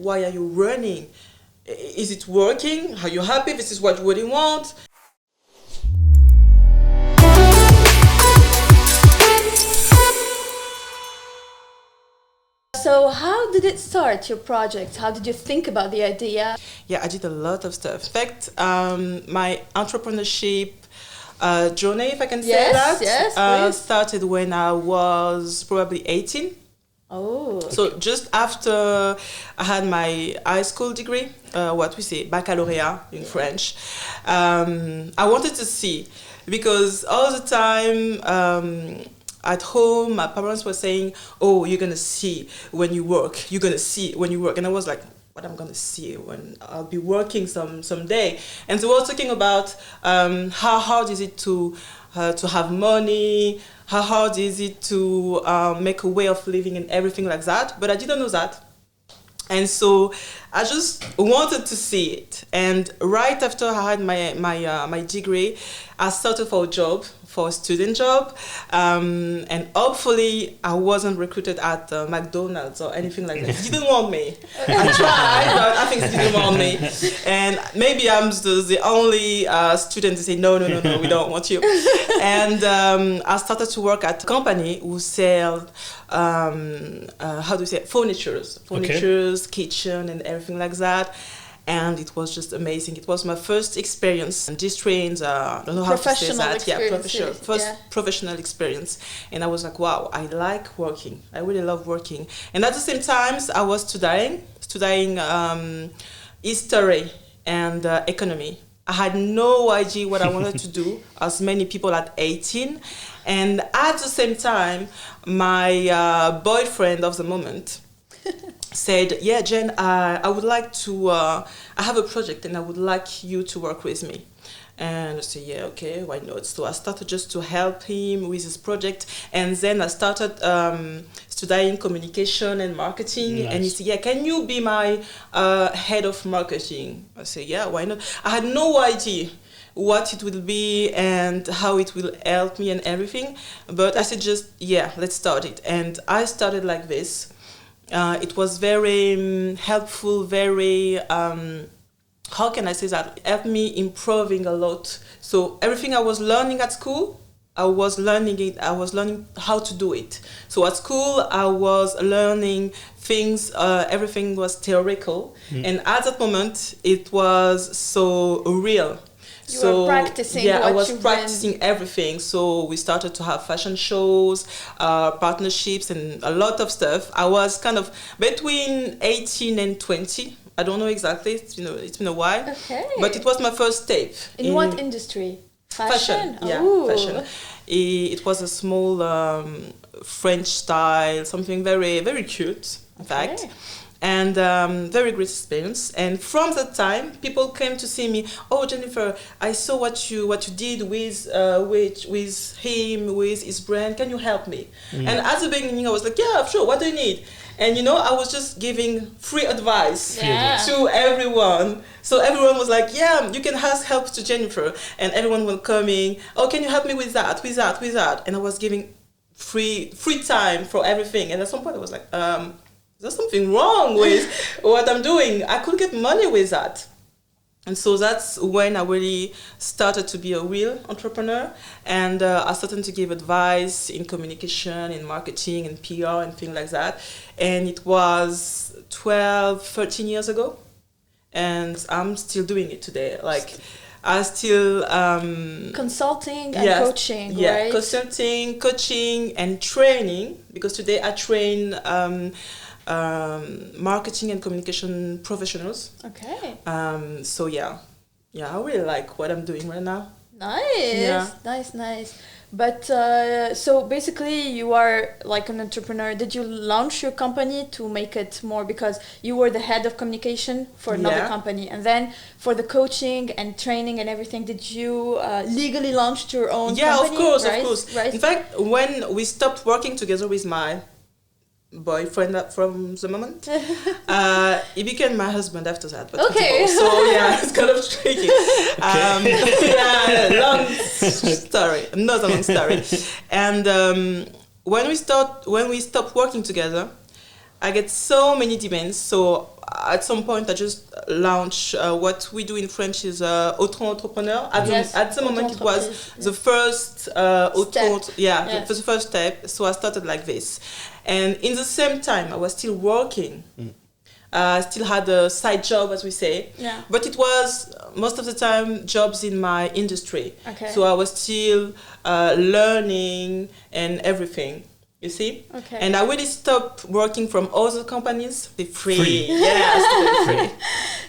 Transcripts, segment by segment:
why are you running? Is it working? Are you happy? This is what you really want? So how did it start, your project? How did you think about the idea? Yeah, I did a lot of stuff. In fact, my entrepreneurship journey, if I can say that, started when I was probably 18. Oh. So just after I had my high school degree, what we say, baccalaureate in French, I wanted to see, because all the time at home, my parents were saying, oh, you're going to see when you work. You're going to see when you work. And I was like, what I'm going to see when I'll be working someday. And so we were talking about how hard is it to have money, how hard is it to make a way of living and everything like that. But I didn't know that. And so I just wanted to see it. And right after I had my degree, I started for a student job. And hopefully I wasn't recruited at McDonald's or anything like that. They didn't want me. I tried, but I think they didn't want me. And maybe I'm the only student to say, no, we don't want you. And I started to work at a company who sell, furnitures, kitchen and everything like that. And it was just amazing. It was my first experience. And this trains, I don't know how to say that. Professional experience. And I was like, wow, I like working. I really love working. And at the same time, I was studying history and economy. I had no idea what I wanted to do, as many people at 18. And at the same time, my boyfriend of the moment said, yeah, Jen, I would like to, I have a project and I would like you to work with me. And I said, yeah, okay, why not? So I started just to help him with his project. And then I started studying communication and marketing. Nice. And he said, yeah, can you be my head of marketing? I said, yeah, why not? I had no idea what it will be and how it will help me and everything. But I said, just, yeah, let's start it. And I started like this. It was very helpful, very, how can I say that? It helped me improving a lot. So everything I was learning at school, I was learning how to do it. So at school, I was learning things, everything was theoretical. And at that moment, it was so real. You were practicing. Yeah, I was practicing everything. So we started to have fashion shows, partnerships, and a lot of stuff. I was kind of between 18 and 20. I don't know exactly. It's been a while. Okay. But it was my first step. In what industry? Fashion. Yeah, fashion. It was a small French style, something very, very cute, in fact. And very great experience. And from that time, people came to see me. Oh, Jennifer, I saw what you did with him, with his brand. Can you help me? And at the beginning, I was like, yeah, sure. What do you need? And I was just giving free advice to everyone. So everyone was like, yeah, you can ask help to Jennifer. And everyone was coming. Oh, can you help me with that? And I was giving free time for everything. And at some point, I was like, there's something wrong with what I'm doing. I could get money with that. And so that's when I really started to be a real entrepreneur. And I started to give advice in communication, in marketing, and PR, and things like that. And it was 12, 13 years ago. And I'm still doing it today. Like, I still... consulting and coaching, yeah, right? Consulting, coaching, and training. Because today I train... marketing and communication professionals. Okay. So yeah, I really like what I'm doing right now. Nice. But so basically, you are like an entrepreneur. Did you launch your company to make it more, because you were the head of communication for another company, and then for the coaching and training and everything, did you legally launch your own company? Yeah, of course. Right? In fact, when we stopped working together with my boyfriend from the moment, he became my husband after that. But okay. So yeah, it's kind of tricky. Long story, not a long story. And when we stopped working together, I get so many demands. So at some point I just launched what we do in French is auto-entrepreneur. At the moment it was the first the first step. So I started like this. And in the same time I was still working. Still had a side job, as we say. Yeah. But it was most of the time jobs in my industry. Okay. So I was still learning and everything. You see? Okay. And I really stopped working from other companies. They're free. Yeah, free.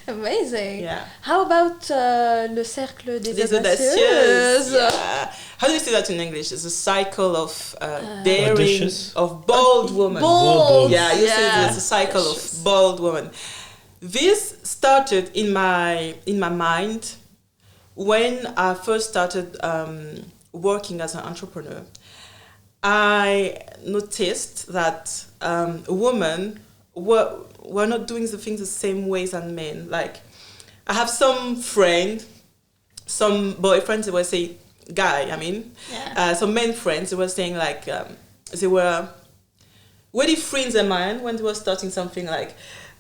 Amazing. Yeah. How about le cercle des audacieuses? audacieuses? Yeah. How do you say that in English? It's a cycle of daring, audacious. of bold women. Bold. Yeah, you say it's a cycle Audacious. of bold women. This started in my mind when I first started working as an entrepreneur. I noticed that women were not doing the things the same ways as men. Like, I have some friends, some boyfriends, they were saying, some men friends, they were saying like, they were really free in their mind when they were starting something like,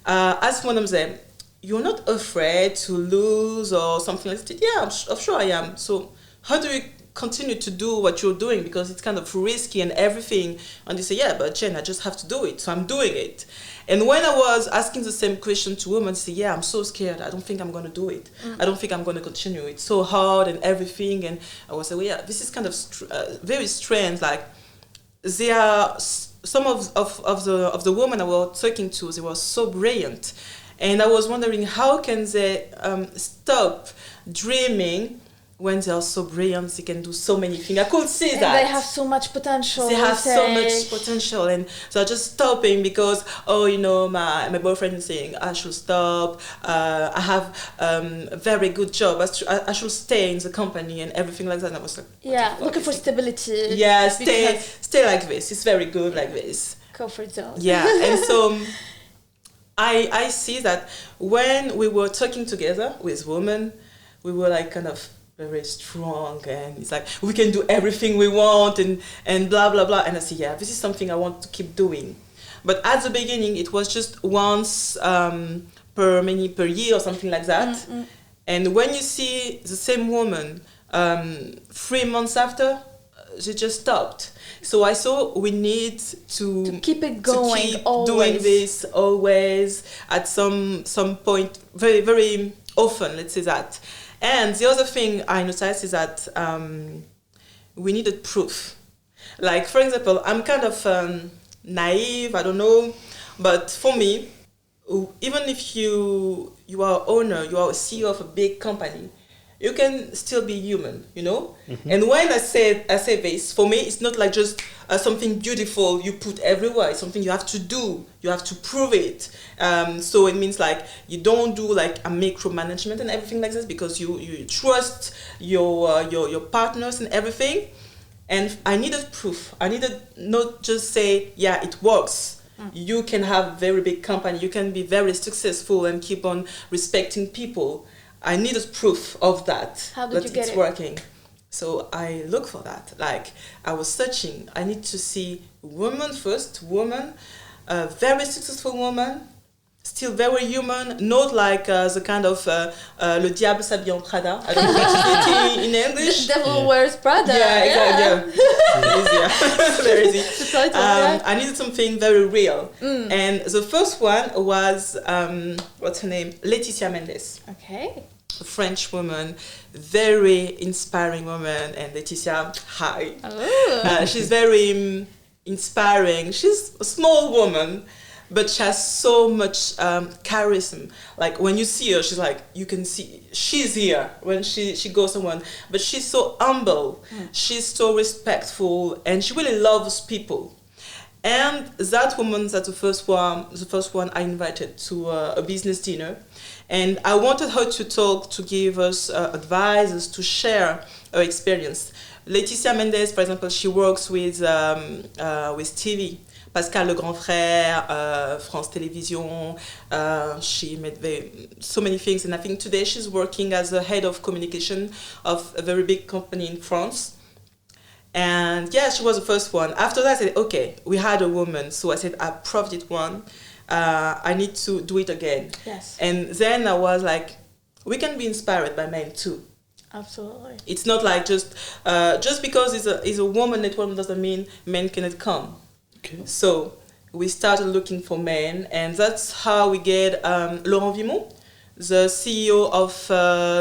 ask one of them, you're not afraid to lose or something like that? Yeah, I'm sure I am. So how do you continue to do what you're doing, because it's kind of risky and everything? And they say, yeah, but Jen, I just have to do it, so I'm doing it. And when I was asking the same question to women, they say, yeah, I'm so scared, I don't think I'm going to do it. I don't think I'm going to continue, it's so hard and everything. And I was like, well, yeah, this is kind of very strange. Like, they are some of the women I was talking to, they were so brilliant, and I was wondering, how can they stop dreaming when they are so brilliant? They can do so many things. I could see that. They have so much potential. They have so much potential, and so I just stopping because, my boyfriend is saying I should stop. I have a very good job. I should stay in the company and everything like that. And I was like, looking for stability. Yeah, stay like this. It's very good like this. Comfort zone. Yeah, and so I see that when we were talking together with women, we were like kind of very strong, and it's like we can do everything we want and blah blah blah. And I say, yeah, this is something I want to keep doing. But at the beginning it was just once per year or something like that. And when you see the same woman 3 months after, she just stopped. So I saw we need to keep it going, to keep always. doing this always at some point, very very often, let's say that. And the other thing I noticed is that we needed proof. Like, for example, I'm kind of naive, I don't know, but for me, even if you are owner, you are a CEO of a big company, you can still be human, you know? Mm-hmm. And when I say this, for me, it's not like just something beautiful you put everywhere. It's something you have to do. You have to prove it. So it means like you don't do like a micromanagement and everything like this, because you trust your partners and everything. And I needed proof. I needed not just say, yeah, it works. You can have a very big company. You can be very successful and keep on respecting people. I needed proof of that. How did you get it's working. So I look for that. Like, I was searching. I need to see woman, very successful woman, still very human, not like the kind of le diable s'habille en Prada. I don't know what it in English. The devil wears Prada. Yeah, exactly. Yeah. Very easy. I needed something very real. And the first one was, what's her name? Laetitia Mendes. Okay. A French woman, very inspiring woman. And Laetitia, hi. She's very inspiring. She's a small woman, but she has so much charisma. Like, when you see her, she's like, you can see she's here when she goes somewhere. But she's so humble, she's so respectful, and she really loves people. And that woman, that's the first one I invited to a business dinner. And I wanted her to talk, to give us advice, to share her experience. Laetitia Mendes, for example, she works with TV. Pascal Le Grand Frère, France Télévisions. She made so many things, and I think today she's working as the head of communication of a very big company in France. And yeah, she was the first one. After that, I said, okay, we had a woman. So I said, I proved it one. I need to do it again. Yes. And then I was like, we can be inspired by men too. Absolutely. It's not like just because it's a woman network doesn't mean men cannot come. Okay. So we started looking for men, and that's how we get Laurent Vimon, the CEO of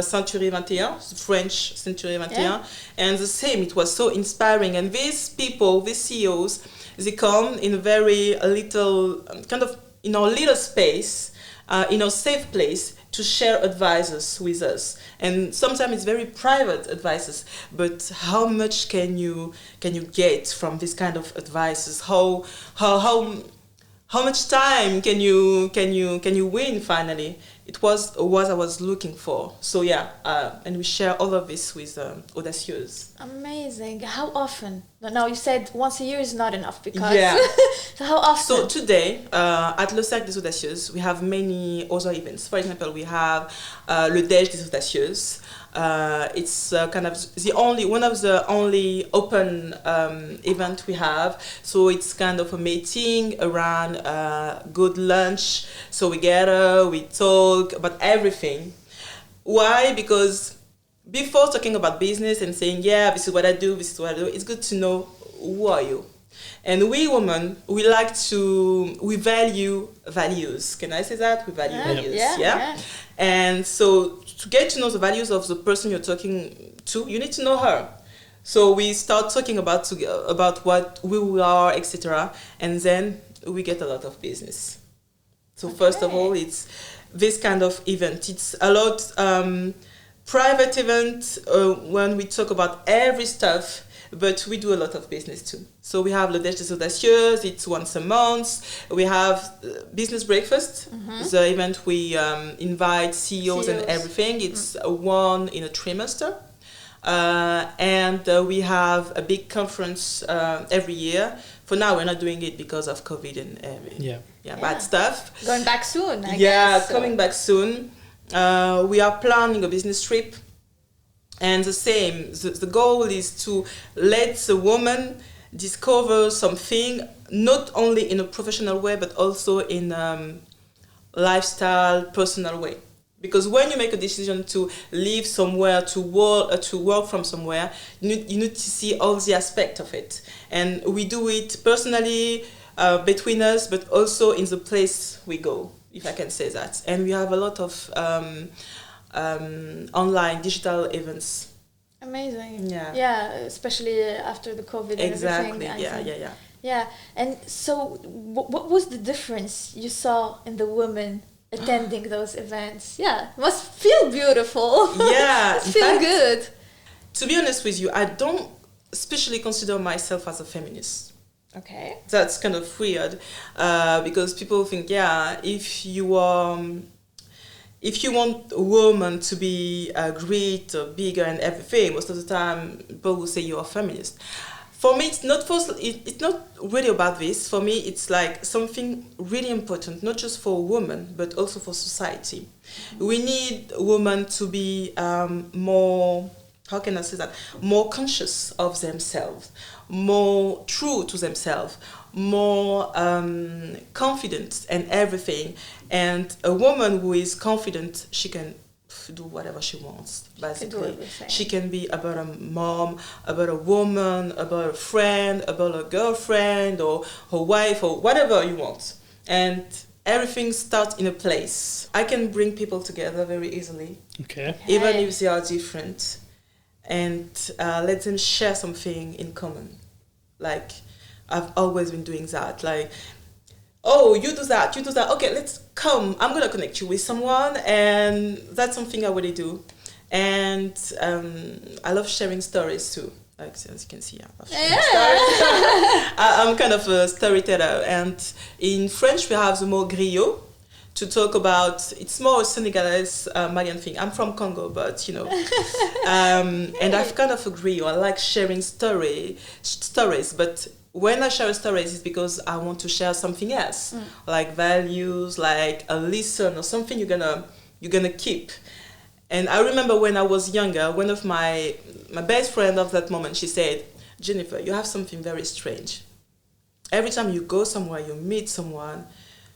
Century 21, French Century 21. Yeah. And the same, it was so inspiring. And these people, these CEOs, they come in a very little, kind of in our little space, in our safe place, to share advices with us. And sometimes it's very private advices, but how much can you get from this kind of advices? How much time can you win finally? It was what I was looking for. So yeah, and we share all of this with audacieuses. Amazing. How often? Now you said once a year is not enough because. Yeah. So how often? So today, at Le Cercle des Audacieuses, we have many other events. For example, we have Le Déj des Audacieuses. It's kind of one of the only open event we have. So it's kind of a meeting around good lunch. So we gather, we talk about everything. Why? Because before talking about business and saying, yeah, this is what I do, it's good to know who are you. And we women, we value values. Can I say that? We value values. Yeah. And so to get to know the values of the person you're talking to, you need to know her. So we start talking about who we are, etc. And then we get a lot of business. So first of all, it's this kind of event. It's a lot private event when we talk about every stuff, but we do a lot of business too. So we have Le Déj des Audacieuses, it's once a month. We have business breakfast, the event we invite CEOs and everything. It's one in a trimester. And we have a big conference every year. For now, we're not doing it because of COVID and bad stuff. Going back soon, I guess. Yeah, coming back soon. We are planning a business trip. And the same, the goal is to let the woman discover something, not only in a professional way, but also in lifestyle, personal way. Because when you make a decision to live somewhere, to work from somewhere, you need to see all the aspects of it. And we do it personally, between us, but also in the place we go, if I can say that. And we have a lot of online digital events. Amazing. Yeah, especially after the COVID and everything. Exactly. Yeah. And so what was the difference you saw in the women attending those events? Must feel beautiful. Must feel good. To be honest with you, I don't especially consider myself as a feminist. Okay. That's kind of weird, because people think, if you want a woman to be great or bigger and everything, most of the time people will say you're a feminist. For me, it's not really about this. For me, it's like something really important, not just for women, but also for society. We need women to be more, how can I say that, more conscious of themselves, more true to themselves, more confident and everything. And a woman who is confident, she can do whatever she wants, basically. She can be about a mom, about a woman, about a friend, about a girlfriend or her wife or whatever you want. And everything starts in a place. I can bring people together very easily, even if they are different, and let them share something in common. Like, I've always been doing that. Like, oh, you do that. Okay, let's come. I'm going to connect you with someone. And that's something I really do. And I love sharing stories too. Like, as you can see, I love sharing stories. I'm kind of a storyteller. And in French, we have the mot griot to talk about, it's more a Senegalese, Malian thing. I'm from Congo, but, and I've kind of a griot. I like sharing stories, but when I share stories, it's because I want to share something else, like values, like a lesson or something you're gonna keep. And I remember when I was younger, one of my best friend of that moment, she said, "Jennifer, you have something very strange. Every time you go somewhere, you meet someone,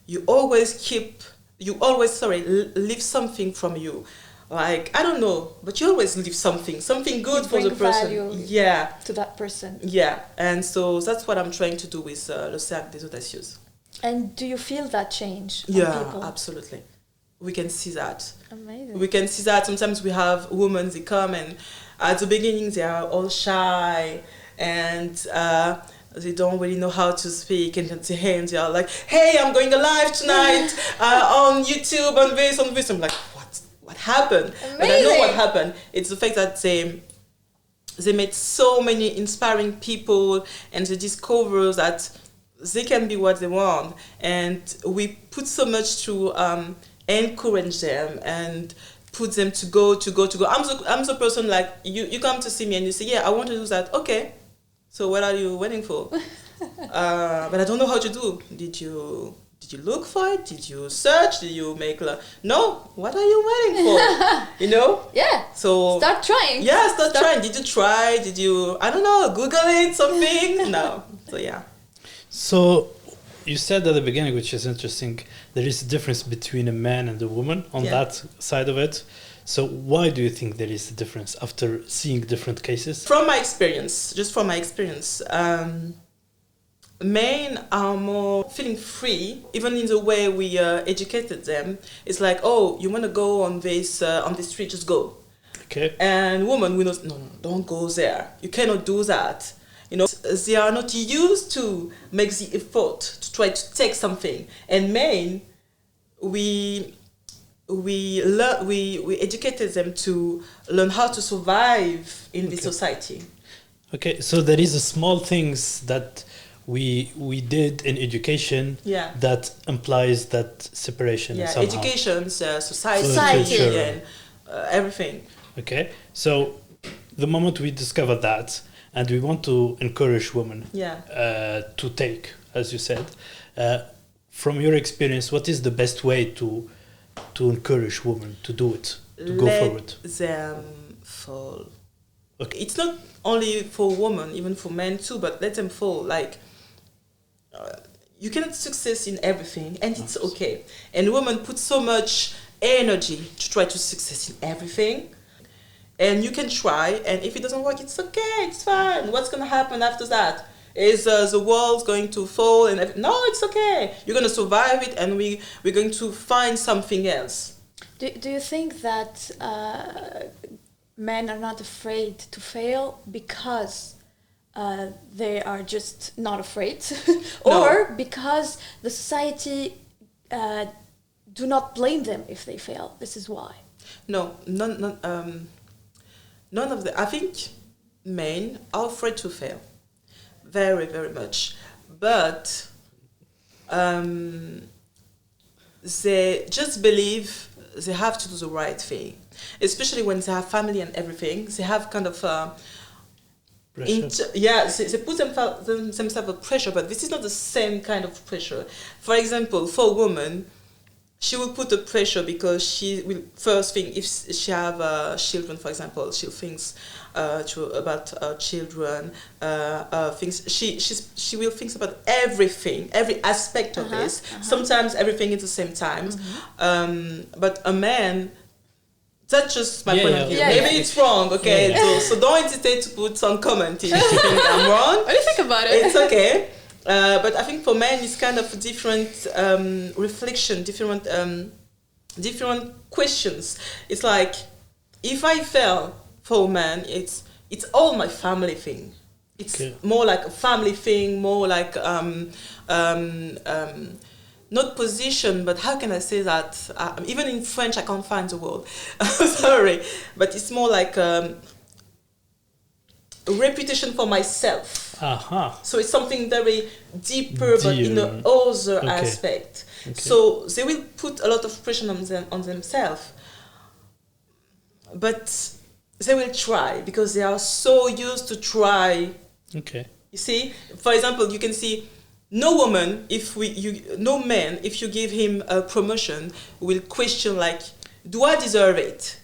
you always leave something from you. Like, I don't know, but you always leave something good for the person. Yeah. To that person. Yeah, and so that's what I'm trying to do with Le Cercle des Audacieuses. And do you feel that change on people? Yeah, absolutely. We can see that. Amazing. We can see that. Sometimes we have women, they come and at the beginning they are all shy and they don't really know how to speak, and at the end they are like, hey, I'm going live tonight on YouTube, on this. I'm like, what happened? Amazing. But I know what happened. It's the fact that they met so many inspiring people, and they discover that they can be what they want. And we put so much to encourage them and put them to go. I'm the person, like, you come to see me and you say, yeah, I want to do that. Okay, so what are you waiting for? But I don't know how to do. Did you look for it? Did you search? Did you make no? What are you waiting for? You know? Yeah. So start trying. Yeah, start trying. Did you try? Did you, I don't know, Google it, something? No. So yeah. So you said at the beginning, which is interesting, there is a difference between a man and a woman on that side of it. So why do you think there is a difference after seeing different cases? From my experience, men are more feeling free, even in the way we educated them. It's like, oh, you want to go on this street, just go. Okay. And women, we know, no, don't go there. You cannot do that. You know, they are not used to make the effort to try to take something. And men, we educated them to learn how to survive in this society. Okay, so there is a small things that we did in education that implies that separation somehow. Education, society, and everything. Okay, so the moment we discover that, and we want to encourage women to take, as you said, from your experience, what is the best way to encourage women to do it, to go forward? Let them fall. Okay, it's not only for women, even for men too, but let them fall. Like, you cannot succeed in everything, and it's okay. And women put so much energy to try to succeed in everything. And you can try, and if it doesn't work, it's okay, it's fine. What's going to happen after that? Is the world going to fall? No, it's okay. You're going to survive it, and we're going to find something else. Do you think that men are not afraid to fail because they are just not afraid? Or because the society do not blame them if they fail? This is why. No, none of the. I think men are afraid to fail, very, very much, but they just believe they have to do the right thing, especially when they have family and everything. They have kind of they put themselves a pressure, but this is not the same kind of pressure. For example, for a woman, she will put a pressure because she will first think, if she have children, for example, she thinks about children, things. She will think about everything, every aspect of this. Sometimes everything at the same time. But a man, that's just my point of view. Maybe it's wrong, okay? So don't hesitate to put some comment if you think I'm wrong. What do you think about it? It's okay. But I think for men it's kind of different reflection, different questions. It's like, if I fail for a man, it's all my family thing. It's more like a family thing, more like not position, but how can I say that? Even in French, I can't find the word. Sorry, but it's more like a reputation for myself. So it's something very deeper, but in the other aspect. So they will put a lot of pressure on themselves, but they will try because they are so used to try. Okay. You see, for example, you can see no man, if you give him a promotion, will question like, do I deserve it?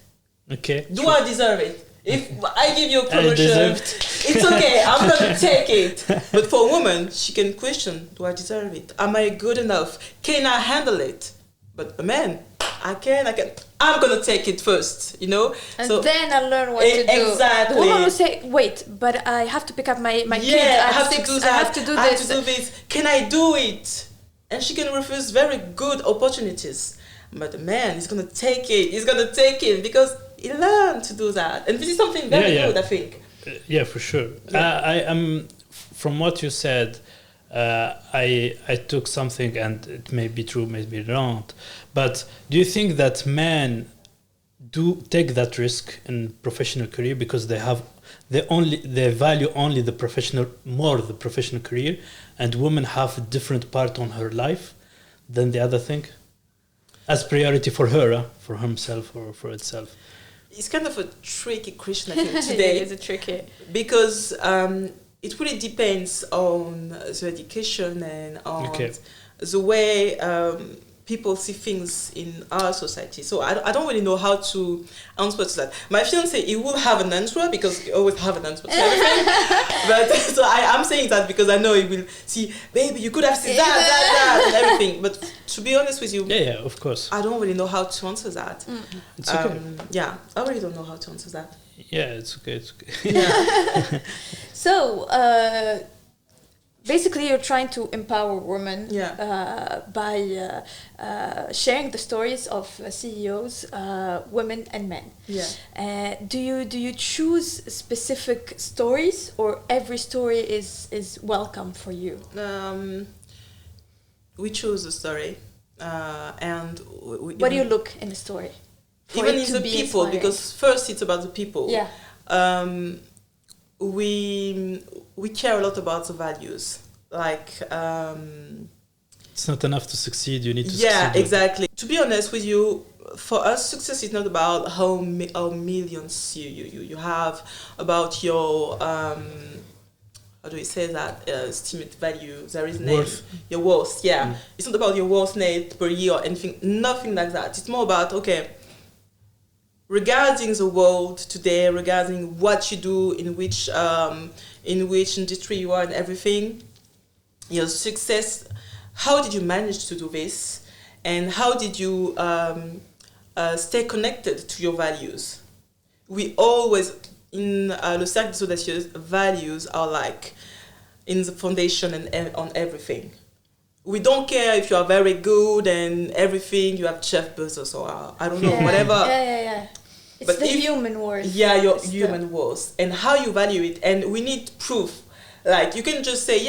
Okay. Do I deserve it? If I give you a promotion, It's okay, I'm gonna take it. But for a woman, she can question, do I deserve it? Am I good enough? Can I handle it? But a man, I can. I'm gonna take it first, you know. And so, then I learn what to do. Exactly. The woman will say, "Wait, but I have to pick up my kid. I have to do that. I have to do I this. have to do this. Can I do it?" And she can refuse very good opportunities. But the man is gonna take it. He's gonna take it because he learned to do that. And this is something very good, I think. Yeah, for sure. Yeah. I am. From what you said, I took something, and it may be true, may be wrong. But do you think that men do take that risk in professional career because they value only the professional career, and women have a different part on her life than the other thing as priority for her, for himself or for itself? It's kind of a tricky question, I think, today. It's a tricky because it really depends on the education and on the way people see things in our society. So I don't really know how to answer to that. My fiancé, he will have an answer because he always have an answer to everything. But so I'm saying that because I know he will see, baby, you could have said that, and everything. But to be honest with you, of course, I don't really know how to answer that. It's okay. I really don't know how to answer that. Yeah, it's okay. Yeah. So, basically, you're trying to empower women by sharing the stories of CEOs, women and men. Yeah. Do you choose specific stories, or every story is welcome for you? We choose a story, and what do you look in the story? Even in the people, inspiring? Because first it's about the people. Yeah. We care a lot about the values. Like it's not enough to succeed. You need to. Yeah, exactly. To be honest with you, for us, success is not about how millions you have, about your how do we say that, estimate value. There is worth. Your worth. Yeah, it's not about your worth net per year or anything. Nothing like that. It's more about regarding the world today, regarding what you do, in which industry you are and everything, your success, how did you manage to do this, and how did you stay connected to your values? We always, in le cercle des audacieuses, values are like in the foundation and on everything. We don't care if you are very good and everything, you have Jeff Bezos or I don't know, whatever. Yeah. It's the human worth. Yeah, your human worth and how you value it. And we need proof. Like, you can just say,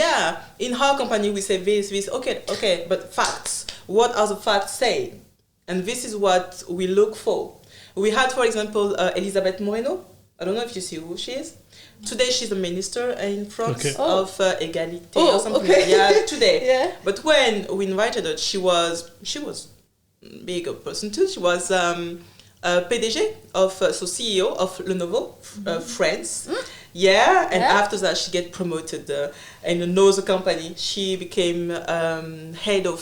in our company we say this, okay, but facts. What are the facts saying? And this is what we look for. We had, for example, Elisabeth Moreno. I don't know if you see who she is. Today she's a minister in France of Égalité or something. Yeah, today. Yeah. But when we invited her, she was a big person too. She was PDG of CEO of Lenovo France. Yeah, and after that she get promoted in another company. She became head of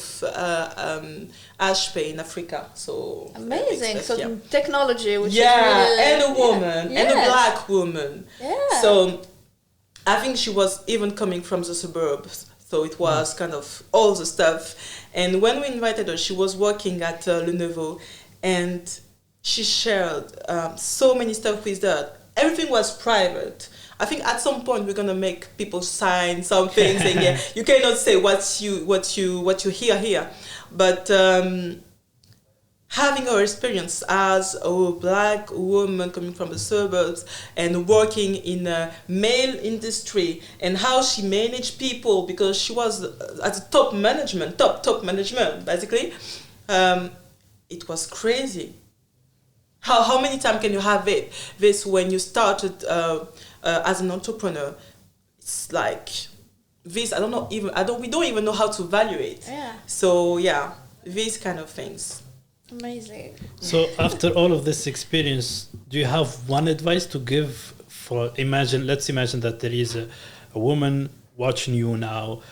HP in Africa. So amazing. So technology, which is really, and a woman and a black woman. Yeah. So I think she was even coming from the suburbs. So it was kind of all the stuff. And when we invited her, she was working at Lenovo, and she shared so many stuff with her. Everything was private. I think at some point we're gonna make people sign something saying, you cannot say what you hear here. But having her experience as a black woman coming from the suburbs and working in a male industry, and how she managed people, because she was at the top management basically, it was crazy. How many times can you have this when you started as an entrepreneur? It's like this. We don't even know how to value it. Yeah. So these kind of things. Amazing. So after all of this experience, do you have one advice to give for let's imagine that there is a woman watching you now.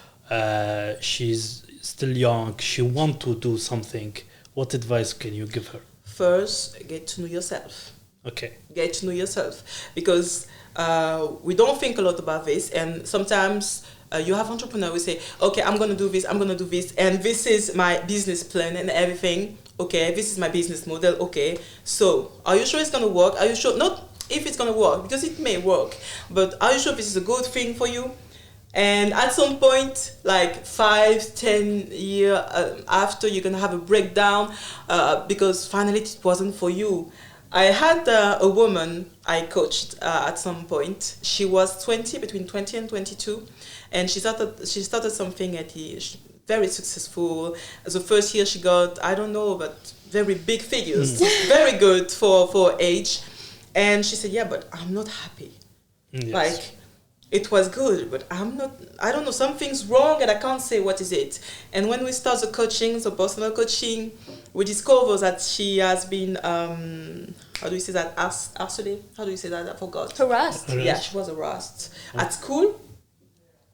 She's still young. She wants to do something. What advice can you give her? First, get to know yourself. Okay. Get to know yourself, because we don't think a lot about this, and sometimes you have entrepreneurs who say, okay, I'm going to do this, and this is my business plan and everything. Okay, this is my business model. Okay, so are you sure it's going to work? Are you sure? Not if it's going to work, because it may work, but are you sure this is a good thing for you? And at some point, like 5-10 years after, you're going to have a breakdown because finally it wasn't for you. I had a woman I coached at some point. She was between 20 and 22, and she started something at very successful. The first year she got, I don't know, but very big figures, very good for age. And she said, yeah, but I'm not happy. Yes. Like, it was good, but I don't know, something's wrong and I can't say what is it. And when we start the personal coaching, we discover that she has been, how do you say that, harcelée? How do you say that? I forgot. Harassed. Yeah, she was harassed at school.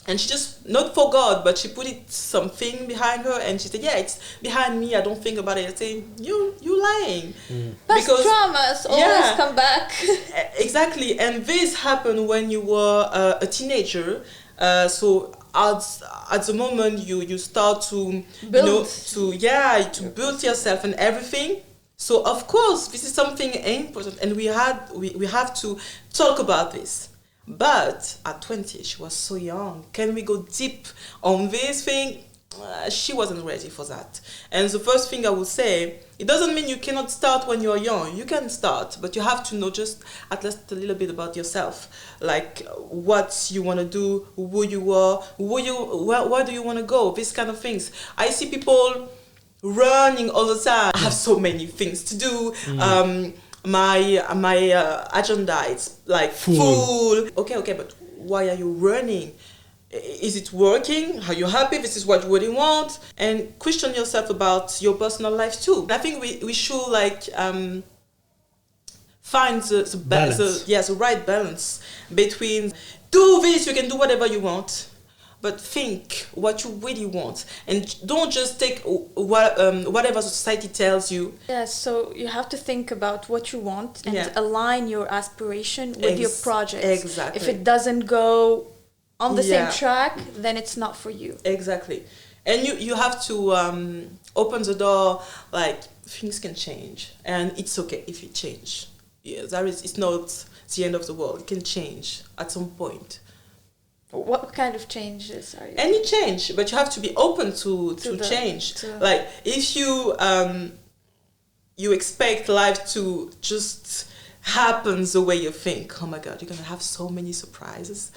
And she just, not forgot, but she put something behind her, and she said, yeah, it's behind me, I don't think about it. I say, you lying. Past traumas always come back. Exactly, and this happened when you were a teenager. So at the moment you start to build. To build yourself and everything. So of course this is something important, and we have to talk about this. But at 20, she was so young. Can we go deep on this thing? She wasn't ready for that. And the first thing I would say, it doesn't mean you cannot start when you're young. You can start, but you have to know just at least a little bit about yourself. Like what you want to do, who you are, where do you want to go, these kind of things. I see people running all the time. I have so many things to do. My agenda is like full. Okay, but why are you running? Is it working? Are you happy? This is what you really want? And question yourself about your personal life too. I think we should find the right balance between do this, you can do whatever you want, but think what you really want, and don't just take whatever society tells you. Yeah, so you have to think about what you want and align your aspiration with your project. Exactly. If it doesn't go on the same track, then it's not for you. Exactly. And you have to open the door, like things can change, and it's okay if it change. Yeah, it's not the end of the world. It can change at some point. What kind of changes are you? Any change, but you have to be open to change. Like if you expect life to just happen the way you think, oh my God, you're gonna have so many surprises.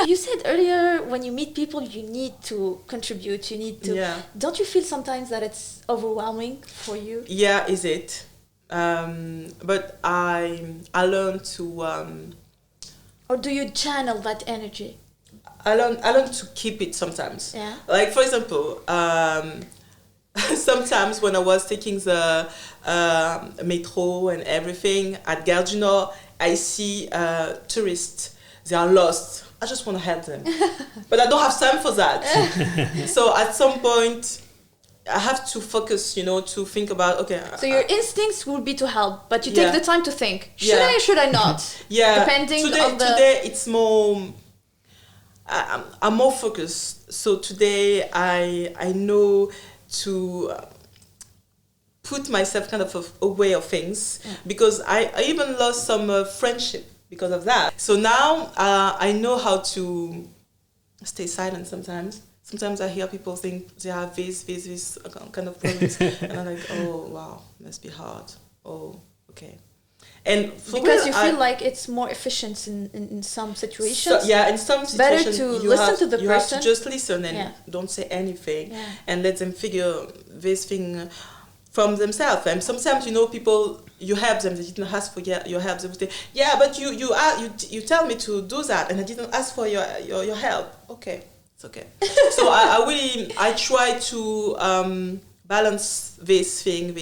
You said earlier, when you meet people, you need to contribute. You need to. Yeah. Don't you feel sometimes that it's overwhelming for you? Yeah, is it? But I learned to. Or do you channel that energy? I learn to keep it sometimes. Yeah. Like for example, sometimes when I was taking the metro and everything at Gare du Nord, I see tourists. They are lost. I just want to help them, but I don't have time for that. So at some point, I have to focus, to think about, okay. So your instincts would be to help, but you take the time to think. Should I or should I not? Depending on the... Today it's more... I'm more focused. So today I know to put myself kind of away of things, because I even lost some friendship because of that. So now I know how to stay silent sometimes. Sometimes I hear people think they have this kind of problems, and I'm like, oh wow, must be hard. Oh, okay. And because you feel like it's more efficient in some situations. In some situations, better to listen to the person. You have to just listen and don't say anything, and let them figure this thing from themselves. And sometimes, people, you help them, they didn't ask for your help. They say, yeah, but you tell me to do that, and I didn't ask for your help. Okay, it's okay. So I try to balance this thing,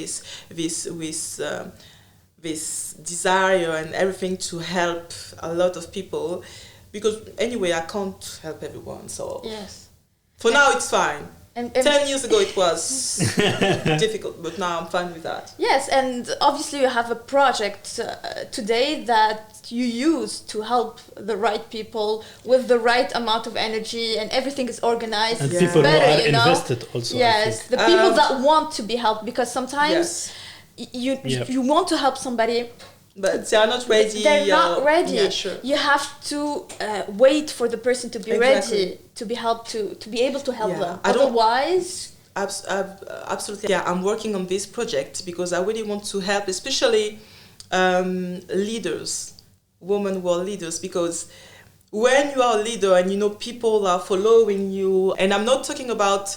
this desire and everything to help a lot of people, because anyway I can't help everyone, so yes, for now it's fine. And 10 years ago it was difficult, but now I'm fine with that. Yes, and obviously you have a project today that you use to help the right people with the right amount of energy, and everything is organized. And people better, who are invested also. Yes, the people that want to be helped, because sometimes you want to help somebody, but they are not ready. They're not ready. Yeah, sure. You have to wait for the person to be ready, to be helped, to be able to help them. Otherwise... Absolutely. Yeah, I'm working on this project because I really want to help, especially leaders, women who are leaders, because when you are a leader and you know people are following you, and I'm not talking about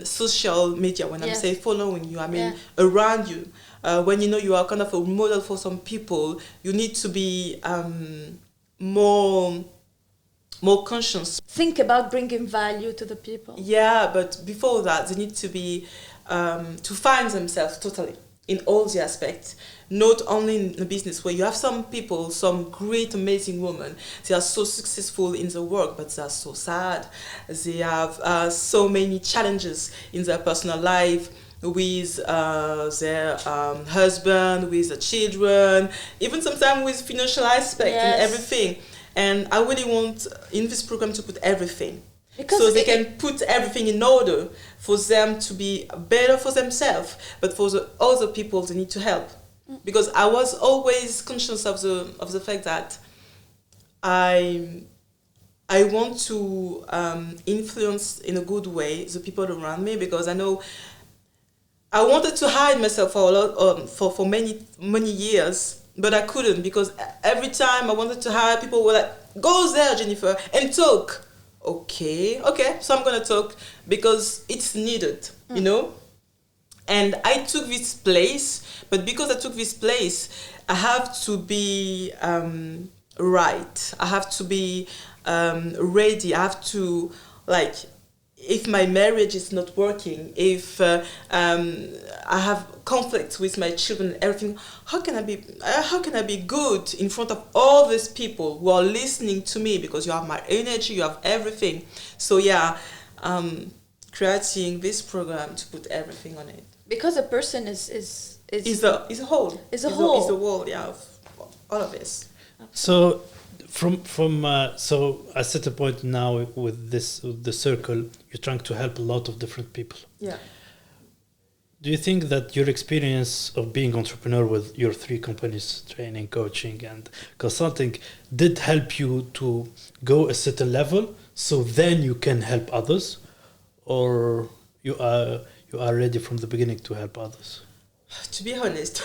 social media when I'm saying following you, I mean around you. When you know you are kind of a model for some people, you need to be more conscious. Think about bringing value to the people. Yeah, but before that, they need to be to find themselves totally in all the aspects. Not only in the business, where you have some people, some great, amazing women. They are so successful in the work, but they are so sad. They have so many challenges in their personal life, with their husband, with the children, even sometimes with financial aspect and everything. And I really want in this program to put everything, because so they can put everything in order for them to be better for themselves, but for the other people they need to help. Because I was always conscious of the fact that I want to influence in a good way the people around me, because I know I wanted to hide myself for many years, but I couldn't, because every time I wanted to hire, people were like, go there, Jennifer, and talk. Okay, so I'm going to talk because it's needed, you know? And I took this place, but because I took this place, I have to be right. I have to be ready. I have to, like, if my marriage is not working, if I have conflicts with my children and everything, how can I be good in front of all these people who are listening to me? Because you have my energy, you have everything. So creating this program to put everything on it. Because a person is a whole. Is a whole. Is a whole, yeah, of all of this. So so I set a point now with the circle. You're trying to help a lot of different people. Yeah. Do you think that your experience of being entrepreneur with your 3 companies, training, coaching, and consulting, did help you to go a certain level, so then you can help others, or you are ready from the beginning to help others? To be honest,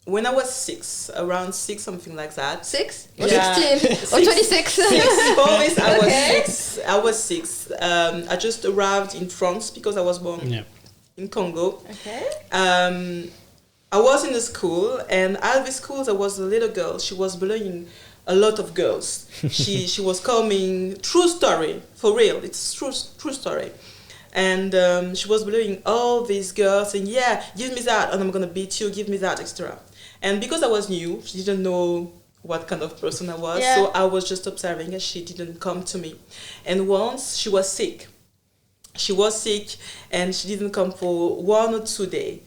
when I was 6, around 6, something like that. 6? Or 16? Or 26? 6, always I was 6. I was 6. I just arrived in France because I was born in Congo. Okay. I was in the school, and at the school there was a little girl. She was bullying a lot of girls. She was coming, true story, for real. It's true story. And she was bullying all these girls, saying, give me that, and I'm going to beat you, give me that, etc. And because I was new, she didn't know what kind of person I was, so I was just observing, and she didn't come to me. And once she was sick. And she didn't come for 1 or 2 days.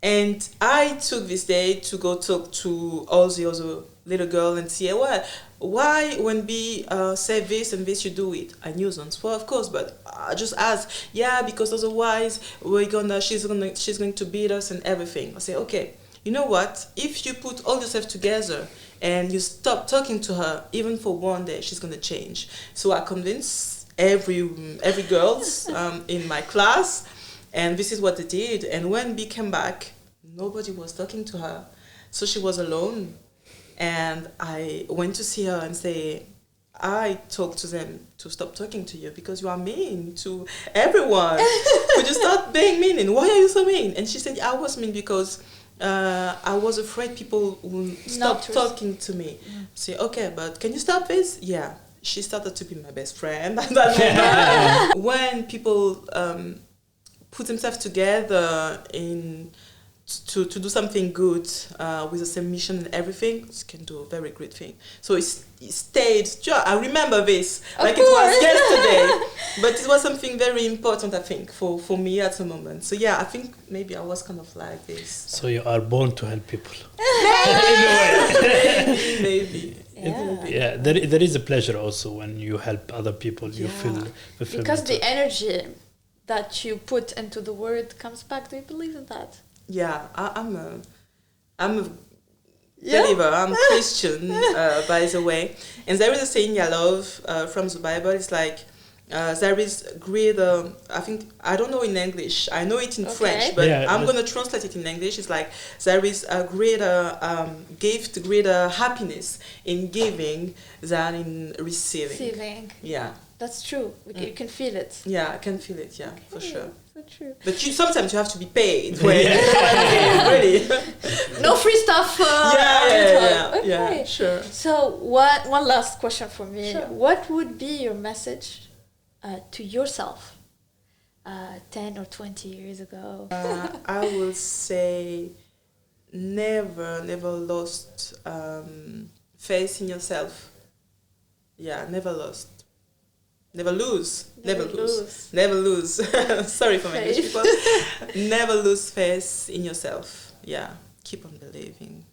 And I took this day to go talk to all the other little girls and see, why when we say this and this, you do it? I knew them, well, of course, but I just asked, because otherwise she's going to beat us and everything. I say, okay, you know what? If you put all yourself together and you stop talking to her, even for 1 day, she's going to change. So I convinced every girls in my class, and this is what they did. And when we came back, nobody was talking to her, so she was alone. And I went to see her and say, I talked to them to stop talking to you because you are mean to everyone. Could you stop being mean? And why are you so mean? And she said, I was mean because I was afraid people would stop talking to me. Say, okay, but can you stop this? Yeah. She started to be my best friend at that moment. When people put themselves together in to do something good with the same mission and everything, it can do a very great thing. So it stayed. I remember this like it was yesterday, but it was something very important, I think, for me at the moment. So yeah, I think maybe I was kind of like this. So you are born to help people. Maybe. Yeah, there is a pleasure also when you help other people. You feel fulfillment. Because the energy that you put into the word comes back. Do you believe in that? Yeah, I'm a believer. I'm Christian, by the way. And there is a saying I love from the Bible. It's like there is greater. I don't know in English. I know it in French, but I'm gonna translate it in English. It's like there is a greater gift, greater happiness in giving than in receiving. Yeah, that's true. You can feel it. Yeah, I can feel it. Yeah, for sure. So true. But sometimes you have to be paid. Really. No free stuff. Yeah, sure. So one last question for me. Sure. What would be your message to yourself 10 or 20 years ago? I will say never lost faith in yourself. Yeah, never lost. Never lose. Sorry for my English people. Never lose faith in yourself. Yeah, keep on believing.